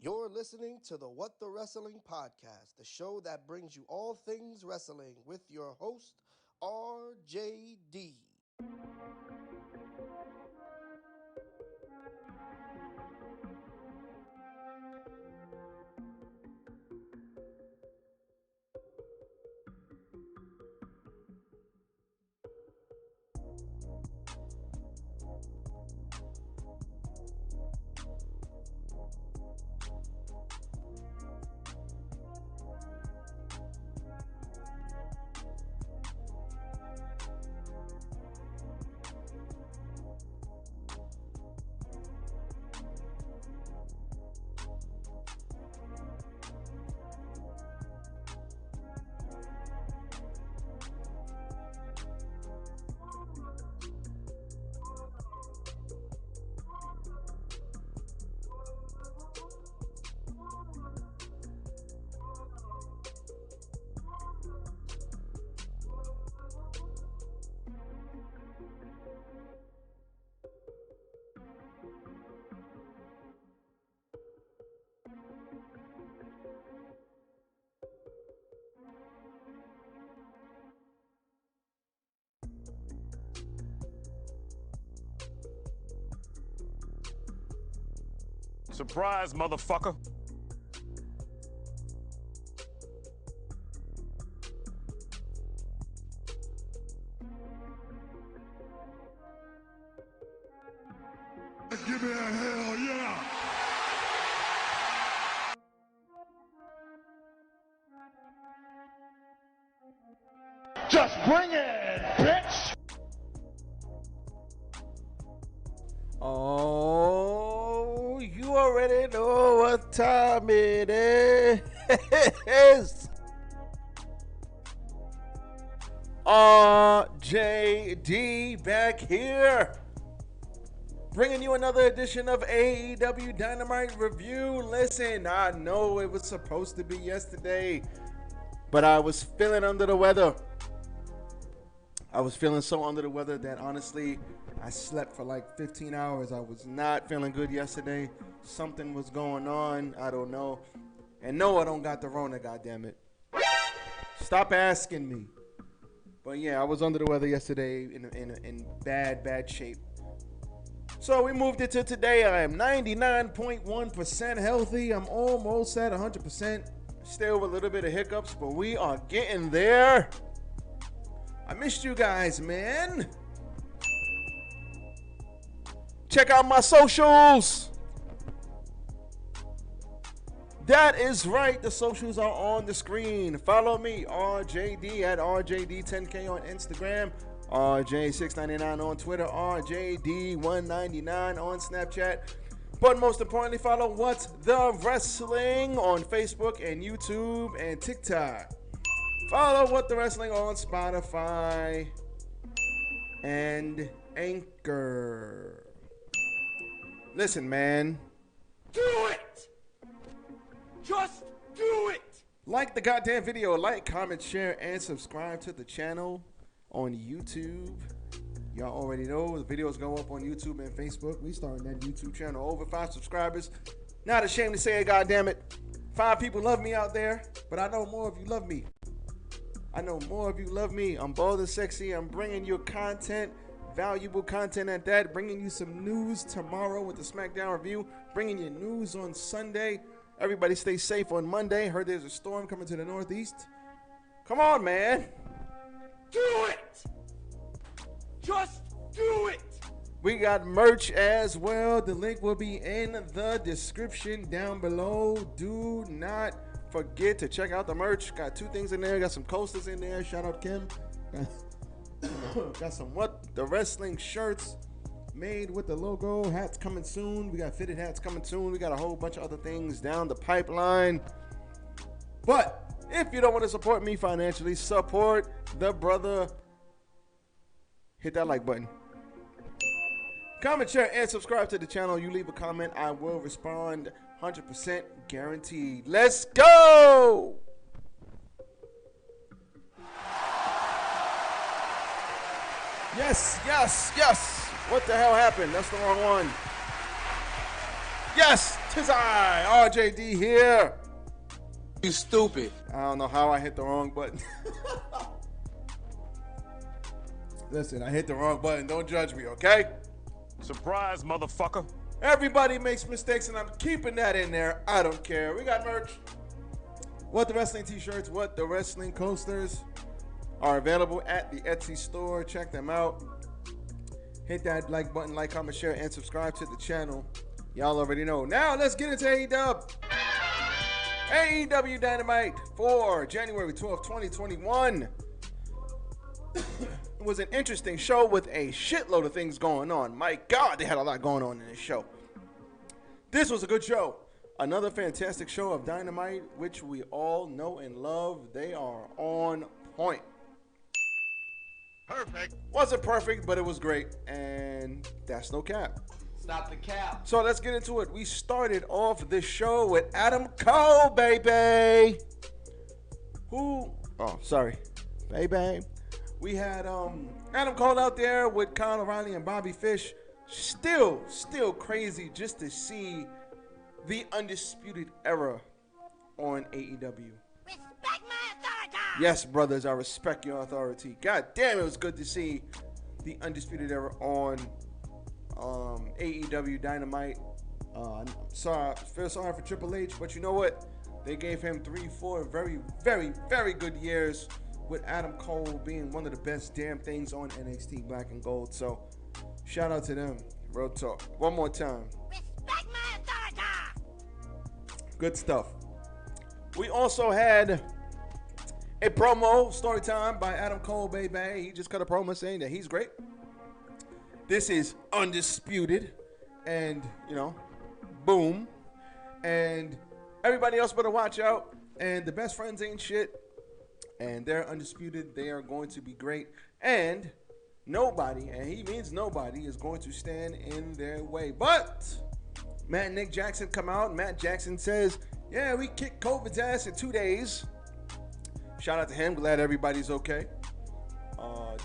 You're listening to the What the Wrestling Podcast, the show that brings you all things wrestling with your host, RJD. Surprise, motherfucker. Give me a hell yeah! Just bring it, bitch! Oh, you already know what time it is. RJD back here, bringing you another edition of AEW Dynamite Review. Listen, I know it was supposed to be yesterday, but I was feeling under the weather. I was feeling so under the weather that honestly, I slept for like 15 hours. I was not feeling good yesterday. Something was going on. I don't know. And no, I don't got the Rona, goddammit. Stop asking me. But yeah, I was under the weather yesterday in bad shape. So we moved it to today. I am 99.1% healthy. I'm almost at 100%. Still with a little bit of hiccups, but we are getting there. I missed you guys, man. Check out my socials. That is right. The socials are on the screen. Follow me, RJD, at RJD10K on Instagram, RJ699 on Twitter, RJD199 on Snapchat. But most importantly, follow What's the Wrestling on Facebook and YouTube and TikTok. Follow What the Wrestling on Spotify and Anchor. Listen, man. Do it! Just do it! Like the goddamn video. Like, comment, share, and subscribe to the channel on YouTube. Y'all already know the videos go up on YouTube and Facebook. We starting that YouTube channel. Over 5 subscribers. Not ashamed to say it, goddammit. 5 people love me out there, but I know more of you love me. I know more of you love me. I'm bold and sexy. I'm bringing you content, valuable content at that. Bringing you some news tomorrow with the SmackDown review. Bringing you news on Sunday. Everybody stay safe on Monday. Heard there's a storm coming to the Northeast. Come on, man. Do it! Just do it! We got merch as well. The link will be in the description down below. Do not forget to check out the merch. Got 2 things in there. Got some coasters in there. Shout out Kim. Got some What the Wrestling shirts made with the logo. Hats coming soon. We got fitted hats coming soon. We got a whole bunch of other things down the pipeline. But if you don't want to support me financially, support the brother. Hit that like button. Comment, share, and subscribe to the channel. You leave a comment, I will respond 100% guaranteed. Let's go! Yes. What the hell happened? That's the wrong one. Yes, 'tis I, RJD here. You stupid. I don't know how I hit the wrong button. Listen, I hit the wrong button. Don't judge me, okay? Surprise, motherfucker. Everybody makes mistakes, and I'm keeping that in there. I don't care. We got merch. What the Wrestling t-shirts, What the Wrestling coasters are available at the Etsy store. Check them out. Hit that like button, like, comment, share, and subscribe to the channel. Y'all already know. Now, let's get into AEW. AEW Dynamite for January 12th, 2021. It was an interesting show with a shitload of things going on. My God, they had a lot going on in this show. This was a good show. Another fantastic show of Dynamite, which we all know and love. They are on point. Perfect. Wasn't perfect, but it was great. And that's no cap. Stop the cap. So let's get into it. We started off this show with Adam Cole, baby. Baby. We had Adam Cole out there with Kyle O'Reilly and Bobby Fish. Still crazy just to see the Undisputed Era on AEW. Respect my authority! Yes, brothers, I respect your authority. God damn, it was good to see the Undisputed Era on AEW Dynamite. Feel sorry for Triple H, but you know what? They gave him 3-4 very, very, very good years with Adam Cole being one of the best damn things on NXT Black and Gold. So, shout out to them. Real talk. One more time. Respect my authority! Good stuff. We also had a promo, story time by Adam Cole, baby. He just cut a promo saying that he's great. This is undisputed. And, boom. And everybody else better watch out. And the best friends ain't shit. And they're undisputed. They are going to be great. And nobody, and he means nobody, is going to stand in their way. But Matt and Nick Jackson come out. Matt Jackson says, yeah, we kicked COVID's ass in 2 days. Shout out to him. Glad everybody's okay.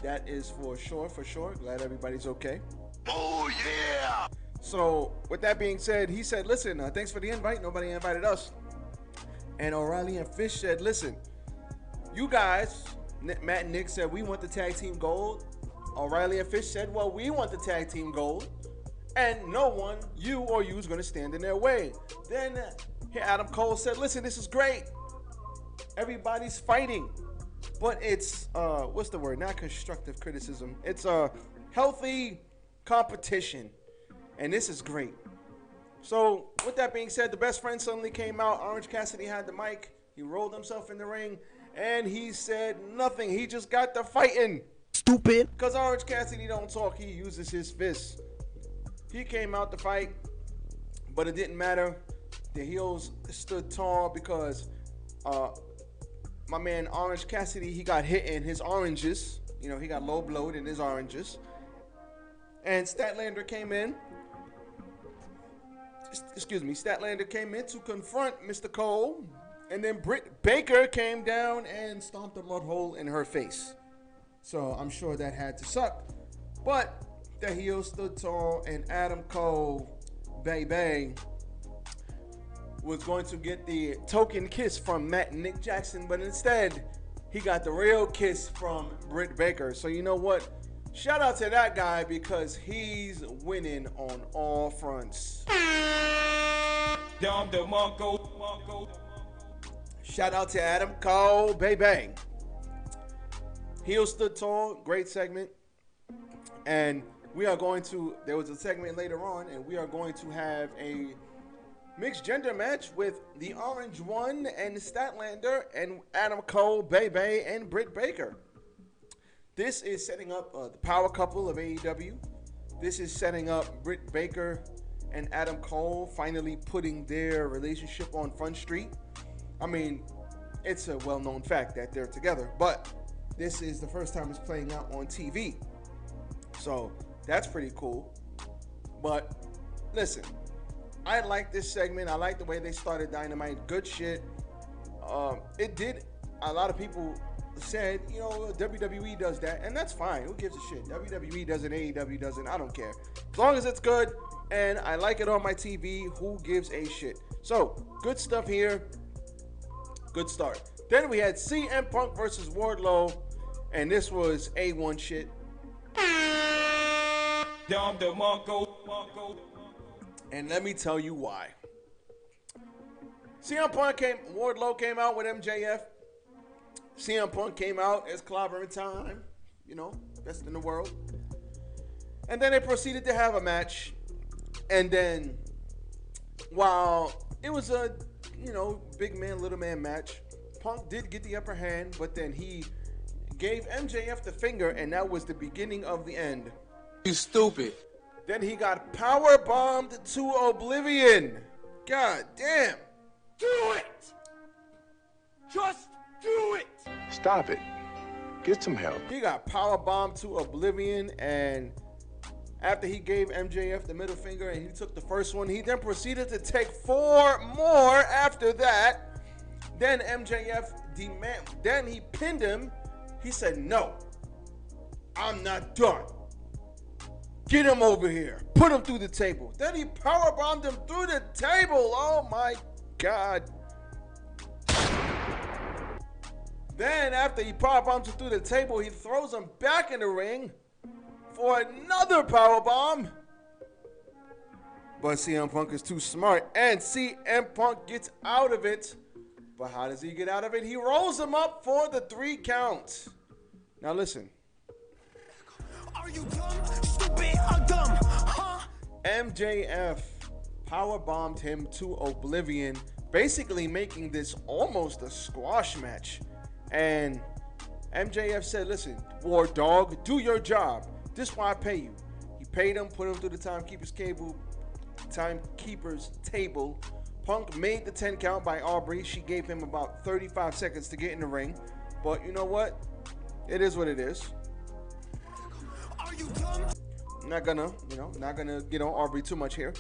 That is for sure. Glad everybody's okay. Oh, yeah. So, with that being said, he said, listen, thanks for the invite. Nobody invited us. And O'Reilly and Fish said, listen, you guys, Matt and Nick said, we want the tag team gold. O'Reilly and Fish said, well, we want the tag team gold. And no one, you or you, is going to stand in their way. Then Adam Cole said, listen, this is great. Everybody's fighting. But it's, what's the word? Not constructive criticism. It's a healthy competition. And this is great. So, with that being said, the best friend suddenly came out. Orange Cassidy had the mic. He rolled himself in the ring. And he said nothing. He just got the fighting. Stupid. Because Orange Cassidy don't talk. He uses his fists. He came out to fight. But it didn't matter. The heels stood tall because my man Orange Cassidy, he got hit in his oranges. He got low blowed in his oranges. And Statlander came in. Statlander came in to confront Mr. Cole. And then Britt Baker came down and stomped a mud hole in her face. So I'm sure that had to suck. But the heel stood tall, and Adam Cole, baby, was going to get the token kiss from Matt and Nick Jackson, but instead, he got the real kiss from Britt Baker. So you know what? Shout out to that guy because he's winning on all fronts. Shout out to Adam Cole, baby. Heel stood tall, great segment. And we are going to, there was a segment later on, and we are going to have a mixed gender match with the Orange One and Statlander and Adam Cole, baby, and Britt Baker. This is setting up the power couple of AEW. This is setting up Britt Baker and Adam Cole finally putting their relationship on Front Street. I mean, it's a well-known fact that they're together, but this is the first time it's playing out on TV. So that's pretty cool. But listen, I like this segment. I like the way they started Dynamite. Good shit. It did. A lot of people said, WWE does that, and that's fine. Who gives a shit? WWE does it, AEW does it. I don't care. As long as it's good, and I like it on my TV. Who gives a shit? So, good stuff here. Good start. Then we had CM Punk versus Wardlow, and this was A1 shit. And let me tell you why. Wardlow came out with MJF. CM Punk came out as clobbering time. You know, best in the world. And then they proceeded to have a match. And then, while it was a, big man, little man match, Punk did get the upper hand, but then he gave MJF the finger, and that was the beginning of the end. You stupid. Then he got power bombed to oblivion. God damn. Do it! Just do it! Stop it. Get some help. He got power bombed to oblivion, and after he gave MJF the middle finger and he took the first one, he then proceeded to take 4 more after that. Then MJF then he pinned him. He said, "No, I'm not done. Get him over here. Put him through the table." Then he powerbombed him through the table. Oh my God. Then after he powerbombs him through the table, he throws him back in the ring for another powerbomb. But CM Punk is too smart, and CM Punk gets out of it. But how does he get out of it? He rolls him up for the 3 count. Now listen. Are you dumb, stupid, or dumb? Huh? MJF powerbombed him to oblivion, basically making this almost a squash match. And MJF said, "Listen, War Dog, do your job. This is why I pay you." He paid him, put him through the timekeeper's table. Punk made the 10 count by Aubrey. She gave him about 35 seconds to get in the ring. But you know what? It is what it is. Are you dumb? I'm not gonna get on Aubrey too much here.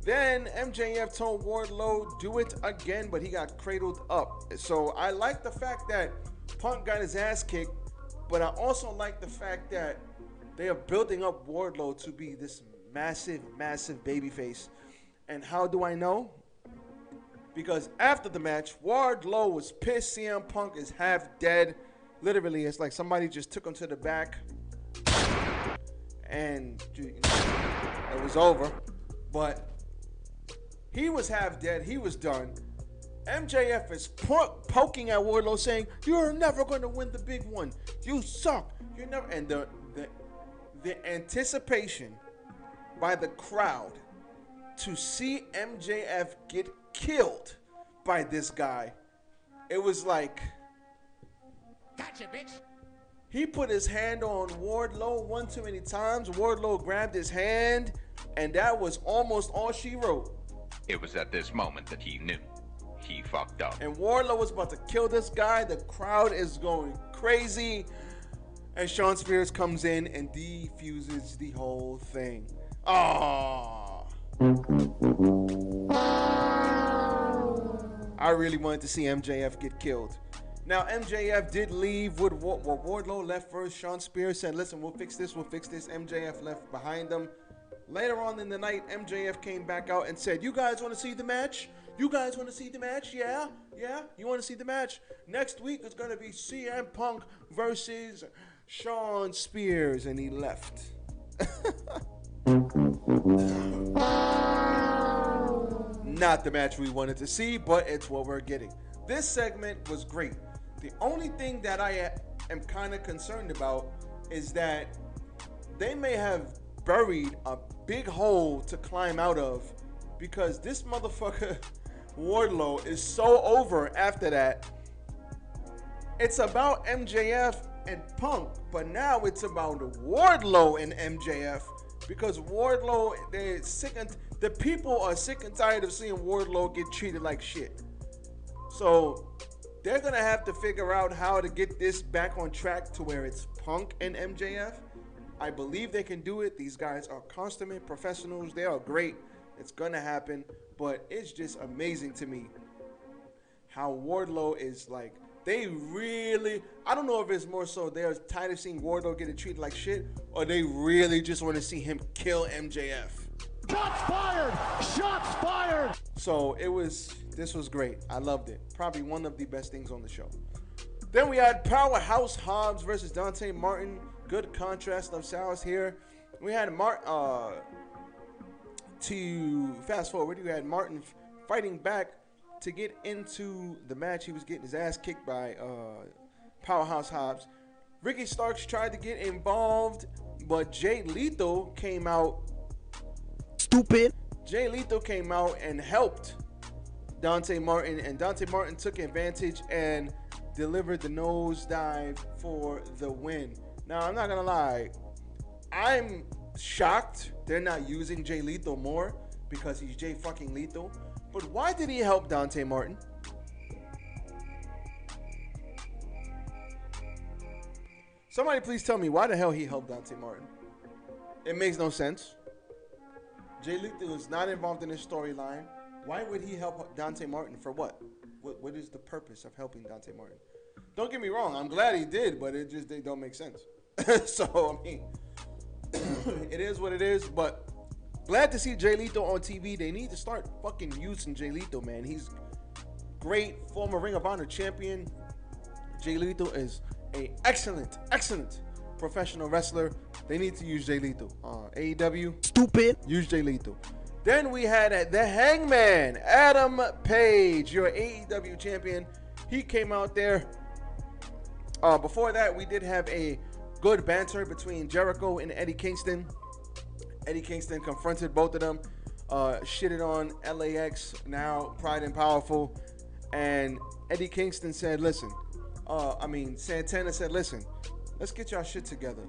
Then MJF told Wardlow, "Do it again," but he got cradled up. So I like the fact that Punk got his ass kicked, but I also like the fact that they are building up Wardlow to be this massive, massive babyface. And how do I know? Because after the match, Wardlow was pissed. CM Punk is half dead. Literally, it's like somebody just took him to the back and it was over. But he was half dead. He was done. MJF is poking at Wardlow, saying, "You're never going to win the big one. You suck. You're never." And the anticipation by the crowd to see MJF get killed by this guy, it was like, Gotcha, bitch. he put his hand on Wardlow one too many times. Wardlow grabbed his hand, and that was almost all she wrote. It was at this moment that he knew he fucked up. And Wardlow was about to kill this guy. The crowd is going crazy. And Shawn Spears comes in and defuses the whole thing. Oh, I really wanted to see MJF get killed. Now, MJF did leave with Wardlow left first. Shawn Spears said, "Listen, we'll fix this. MJF left behind them. Later on in the night, MJF came back out and said, "You guys want to see the match? You guys want to see the match? Yeah? You want to see the match? Next week is going to be CM Punk versus Shawn Spears." And he left. Not the match we wanted to see, but it's what we're getting. This segment was great. The only thing that I am kind of concerned about is that they may have buried a big hole to climb out of, because this motherfucker Wardlow is so over after that. It's about MJF and Punk, but now it's about Wardlow and MJF, because Wardlow, the people are sick and tired of seeing Wardlow get treated like shit. So they're gonna have to figure out how to get this back on track to where it's Punk and MJF. I believe they can do it. These guys are consummate professionals. They are great. It's gonna happen. But it's just amazing to me how Wardlow is like, they really, I don't know if it's more so they're tired of seeing Wardlow getting treated like shit, or they really just want to see him kill MJF. Shots fired! Shots fired! So this was great. I loved it. Probably one of the best things on the show. Then we had Powerhouse Hobbs versus Dante Martin. Good contrast of styles here. We had to fast forward, we had Martin fighting back to get into the match. He was getting his ass kicked by Powerhouse Hobbs. Ricky Starks tried to get involved, but Jay Lethal came out. Stupid. Jay Lethal came out and helped Dante Martin, and Dante Martin took advantage and delivered the nosedive for the win. Now, I'm not gonna lie, I'm shocked they're not using Jay Lethal more because he's Jay fucking Lethal. But why did he help Dante Martin? Somebody please tell me why the hell he helped Dante Martin. It makes no sense. Jay Lethal is not involved in this storyline. Why would he help Dante Martin for what? What is the purpose of helping Dante Martin? Don't get me wrong, I'm glad he did, but they don't make sense. So, I mean, it is what it is, but glad to see Jay Lethal on TV. They need to start fucking using Jay Lethal, man. He's great, former Ring of Honor champion. Jay Lethal is a excellent professional wrestler. They need to use Jay Lethal. AEW, stupid. Use Jay Lethal. Then we had the Hangman, Adam Page, your AEW champion. He came out there. Before that, we did have a good banter between Jericho and Eddie Kingston. Eddie Kingston confronted both of them, shitted on LAX, now Pride and Powerful. And Eddie Kingston said, listen, Santana said, listen, let's get y'all shit together.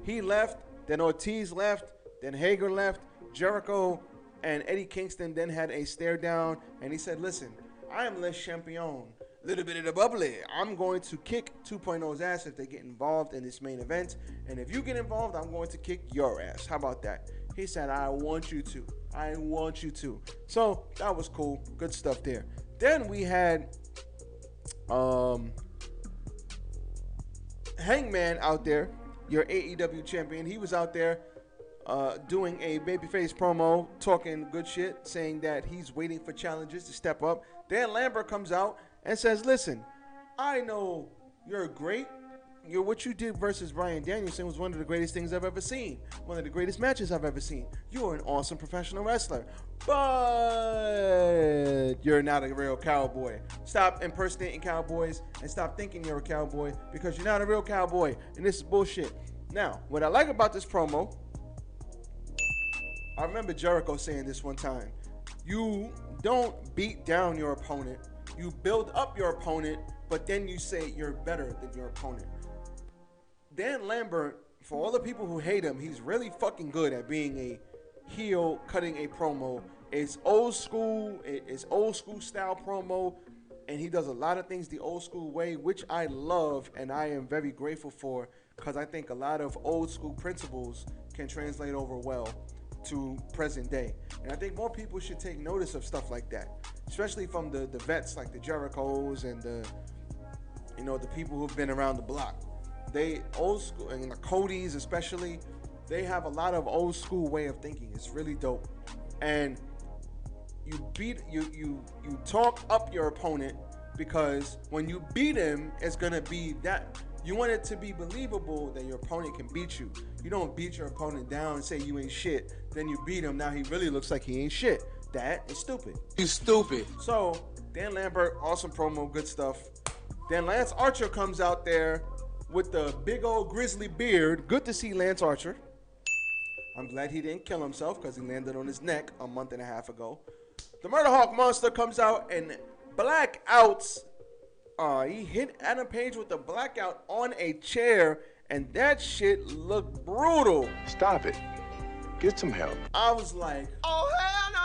He left, then Ortiz left, then Hager left, Jericho and Eddie Kingston then had a stare down, and he said, listen, I am Le Champion, little bit of the bubbly. I'm going to kick 2.0's ass if they get involved in this main event, and if you get involved, I'm going to kick your ass. How about that? He said, I want you to. I want you to. So that was cool. Good stuff there. Then we had Hangman out there, your AEW champion. He was out there doing a babyface promo, talking good shit, saying that he's waiting for challenges to step up. Dan Lambert comes out and says, listen, I know you're great. What you did versus Bryan Danielson was one of the greatest things I've ever seen. One of the greatest matches I've ever seen. You're an awesome professional wrestler. But you're not a real cowboy. Stop impersonating cowboys and stop thinking you're a cowboy, because you're not a real cowboy. And this is bullshit. Now, what I like about this promo, I remember Jericho saying this one time. You don't beat down your opponent. You build up your opponent, but then you say you're better than your opponent. Dan Lambert, for all the people who hate him, he's really fucking good at being a heel, cutting a promo. It's old school style promo, and he does a lot of things the old school way, which I love and I am very grateful for, because I think a lot of old school principles can translate over well to present day. And I think more people should take notice of stuff like that, especially from the vets like the Jerichos and the people who've been around the block. They old school, and the Codys especially, they have a lot of old school way of thinking. It's really dope. And you talk up your opponent, because when you beat him, it's gonna be that you want it to be believable that your opponent can beat you. You don't beat your opponent down and say you ain't shit, then you beat him, now he really looks like he ain't shit. That is stupid. You stupid. So Dan Lambert, awesome promo, good stuff. Then Lance Archer comes out there with the big old grizzly beard. Good to see Lance Archer. I'm glad he didn't kill himself, because he landed on his neck a month and a half ago. The Murder Hawk Monster comes out and blackouts. He hit Adam Page with a blackout on a chair, and that shit looked brutal. Stop it. Get some help. I was like, oh hell no.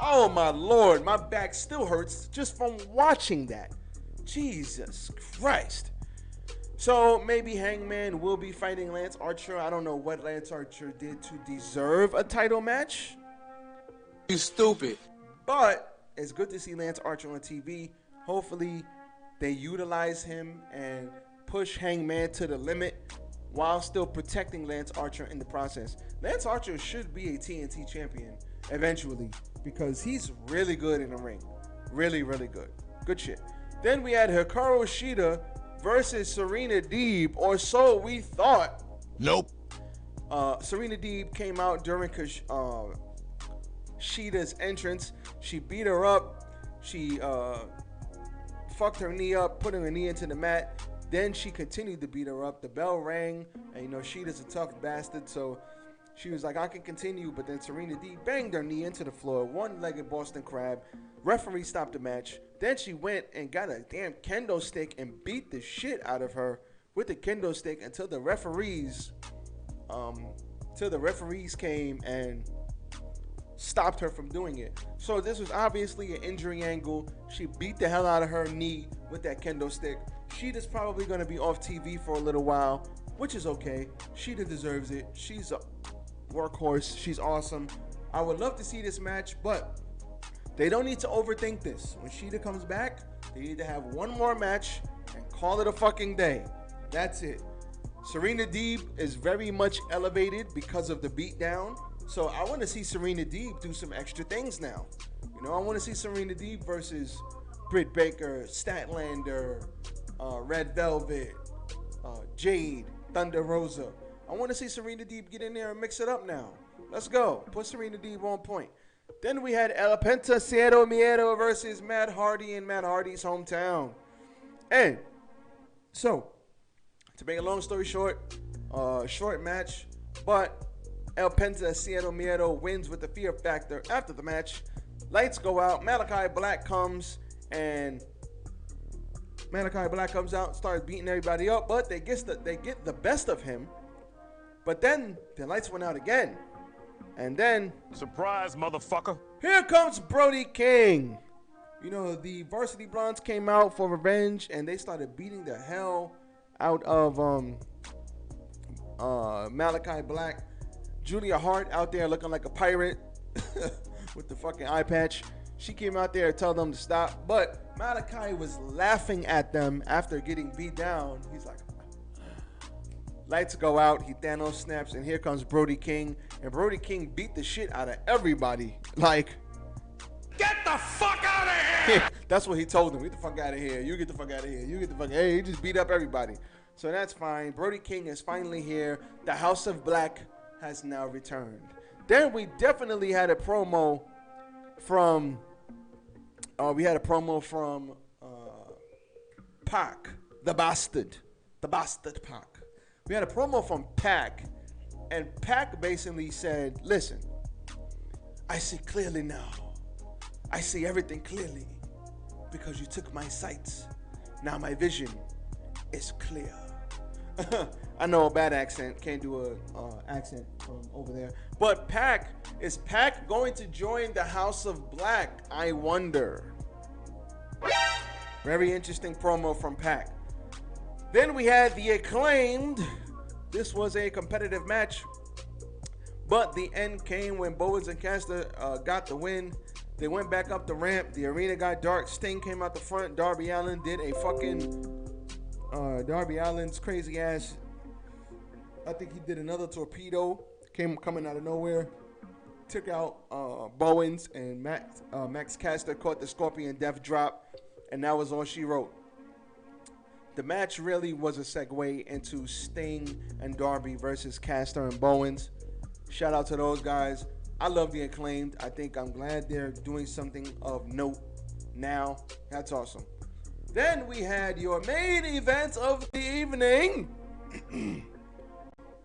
Oh my Lord, my back still hurts just from watching that. Jesus Christ. So maybe Hangman will be fighting Lance Archer. I don't know what Lance Archer did to deserve a title match. You stupid. But it's good to see Lance Archer on TV. Hopefully they utilize him and push Hangman to the limit. while still protecting Lance Archer in the process. Lance Archer should be a TNT champion eventually because he's really good in the ring. Really, really good. Good shit. Then we had Hikaru Shida versus Serena Deeb, or so we thought. Nope. Serena Deeb came out during Shida's entrance. She beat her up. She fucked her knee up, putting her knee into the mat. Then she continued to beat her up. The bell rang, and Shida's a tough bastard, so she was like, I can continue, but then Serena Deeb banged her knee into the floor, one-legged Boston Crab. Referee stopped the match. Then she went and got a damn kendo stick and beat the shit out of her with the kendo stick until the referees came and stopped her from doing it. So this was obviously an injury angle. She beat the hell out of her knee with that kendo stick. Sheeta's probably going to be off TV for a little while, which is okay. Shita deserves it. She's a workhorse. She's awesome. I would love to see this match, but they don't need to overthink this. When Shita comes back, they need to have one more match and call it a fucking day. That's it. Serena Deeb is very much elevated because of the beatdown. So I want to see Serena Deeb do some extra things now. I want to see Serena Deeb versus Britt Baker, Statlander, Red Velvet, Jade, Thunder Rosa. I want to see Serena Deeb get in there and mix it up now. Let's go. Put Serena Deeb on point. Then we had El Pentacero Miedo versus Matt Hardy in Matt Hardy's hometown. And so, to make a long story short, short match, but El Pentacero Miedo wins with the fear factor after the match. Lights go out. Malachi Black comes and starts beating everybody up, but they get the best of him. But then the lights went out again. And then, Surprise, motherfucker. here comes Brodie King. The Varsity Blondes came out for revenge, and they started beating the hell out of Malachi Black. Julia Hart out there looking like a pirate with the fucking eye patch. She came out there to tell them to stop, but Malachi was laughing at them after getting beat down. He's like, lights go out, he Thanos snaps, and here comes Brodie King. And Brodie King beat the shit out of everybody. Like, Get the fuck out of here! that's what he told them. Get the fuck out of here. You get the fuck out of here. You get the fuck. Hey, he just beat up everybody. So that's fine. Brodie King is finally here. The House of Black has now returned. Then we definitely had a promo from. Pac, the bastard Pac. We had a promo from Pac, and Pac basically said, "Listen, I see clearly now. I see everything clearly because you took my sight. Now my vision is clear." I know a bad accent. Can't do a accent from over there. But is Pac going to join the House of Black? I wonder. Very interesting promo from Pac. Then we had the Acclaimed. This was a competitive match, but the end came when Bowens and Caster got the win. They went back up the ramp. The arena got dark. Sting came out the front. Darby Allin did a fucking Darby Allin's crazy ass. I think he did another torpedo. Coming out of nowhere. Took out Bowens, and Max Caster caught the Scorpion Death Drop, and that was all she wrote. The match really was a segue into Sting and Darby versus Caster and Bowens. Shout out to those guys. I love the Acclaimed. I'm glad they're doing something of note now. That's awesome. Then we had your main event of the evening.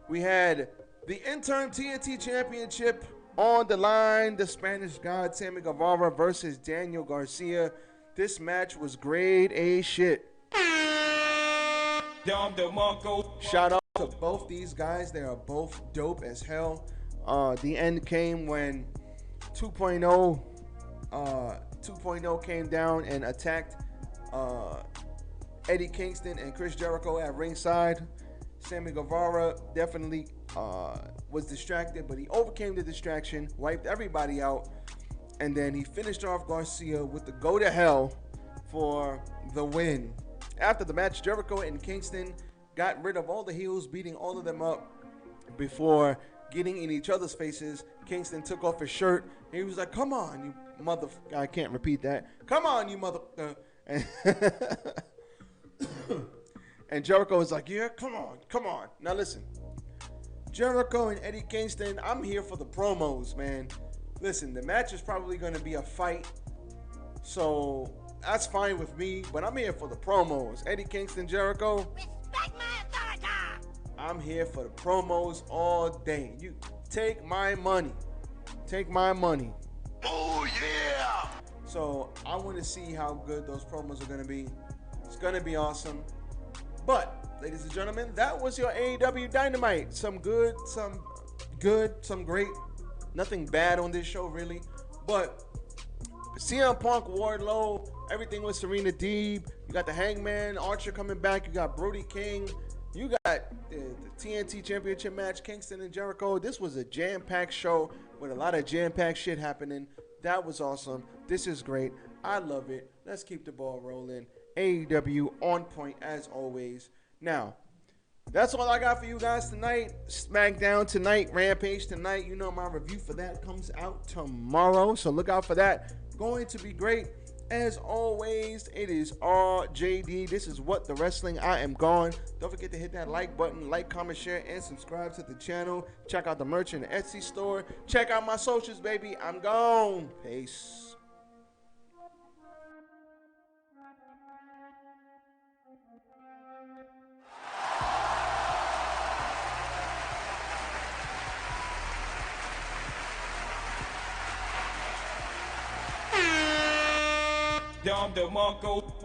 We had the interim TNT Championship on the line. The Spanish God Sammy Guevara versus Daniel Garcia. This match was grade A shit. Shout out to both these guys. They are both dope as hell. The end came when 2.0 came down and attacked Eddie Kingston and Chris Jericho at ringside. Sammy Guevara definitely was distracted, but he overcame the distraction, wiped everybody out, and then he finished off Garcia with the go to hell for the win. After the match, Jericho and Kingston got rid of all the heels, beating all of them up before getting in each other's faces. Kingston took off his shirt. He was like, come on, you mother... I can't repeat that. Come on, you mother... And Jericho was like, yeah, come on. Now listen, Jericho and Eddie Kingston, I'm here for the promos, man. Listen, the match is probably going to be a fight, so that's fine with me, but I'm here for the promos. Eddie Kingston, Jericho, Respect my authority. I'm here for the promos all day. You take my money. Take my money. Oh, yeah! So I want to see how good those promos are going to be. It's going to be awesome. But, ladies and gentlemen, that was your AEW Dynamite. Some good, some great. Nothing bad on this show, really. But CM Punk, Wardlow, everything with Serena, Deeb. You got the Hangman, Archer coming back. You got Brodie King. You got the TNT Championship match, Kingston and Jericho. This was a jam-packed show with a lot of jam-packed shit happening. That was awesome. This is great. I love it. Let's keep the ball rolling. AEW on point as always. Now, that's all I got for you guys tonight. SmackDown tonight, Rampage tonight. You know my review for that comes out tomorrow, so look out for that. Going to be great. As always, it is RJD. This is What the Wrestling. I am gone. Don't forget to hit that like button, like, comment, share, and subscribe to the channel. Check out the merch in the Etsy store. Check out my socials, baby. I'm gone. Peace. Dom DeMarco.